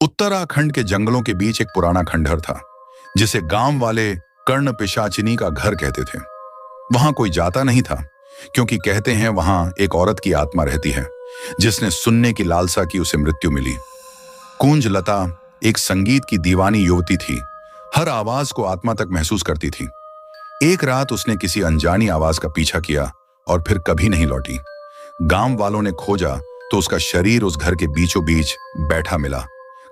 उत्तराखंड के जंगलों के बीच एक पुराना खंडहर था, जिसे गांव वाले कर्ण पिशाचिनी का घर कहते थे। वहां कोई जाता नहीं था, क्योंकि कहते हैं वहां एक औरत की आत्मा रहती है, जिसने सुनने की लालसा की उसे मृत्यु मिली। कुंज लता एक संगीत की दीवानी युवती थी, हर आवाज को आत्मा तक महसूस करती थी। एक रात उसने किसी अनजानी आवाज का पीछा किया और फिर कभी नहीं लौटी। गांव वालों ने खोजा तो उसका शरीर उस घर के बीचों बीच बैठा मिला,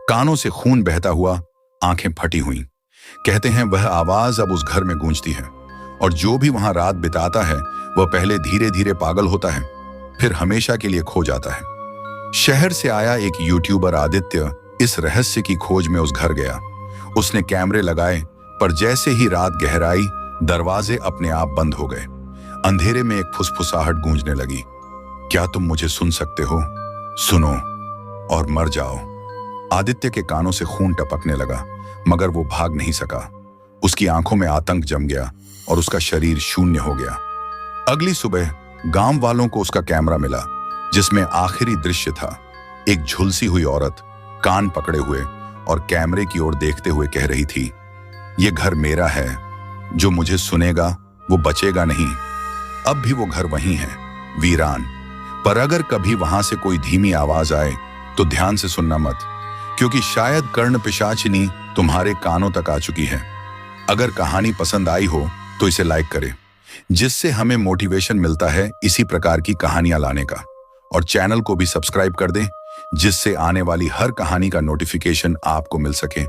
कानों से खून बहता हुआ, आंखें फटी हुई। कहते हैं वह आवाज अब उस घर में गूंजती है, और जो भी वहां रात बिताता है वह पहले धीरे धीरे पागल होता है, फिर हमेशा के लिए खो जाता है। शहर से आया एक यूट्यूबर आदित्य इस रहस्य की खोज में उस घर गया। उसने कैमरे लगाए, पर जैसे ही रात गहराई, दरवाजे अपने आप बंद हो गए। अंधेरे में एक फुसफुसाहट गूंजने लगी, क्या तुम मुझे सुन सकते हो? सुनो और मर जाओ। आदित्य के कानों से खून टपकने लगा, मगर वो भाग नहीं सका। उसकी आंखों में आतंक जम गया और उसका शरीर शून्य हो गया। अगली सुबह गांव वालों को उसका कैमरा मिला, जिसमें आखिरी दृश्य था एक झुलसी हुई औरत कान पकड़े हुए और कैमरे की ओर देखते हुए कह रही थी, ये घर मेरा है, जो मुझे सुनेगा वो बचेगा नहीं। अब भी वो घर वहीं है, वीरान। पर अगर कभी वहां से कोई धीमी आवाज आए तो ध्यान से सुनना मत, क्योंकि शायद कर्ण पिशाचिनी तुम्हारे कानों तक आ चुकी है। अगर कहानी पसंद आई हो तो इसे लाइक करें, जिससे हमें मोटिवेशन मिलता है इसी प्रकार की कहानियां लाने का। और चैनल को भी सब्सक्राइब कर दें, जिससे आने वाली हर कहानी का नोटिफिकेशन आपको मिल सके।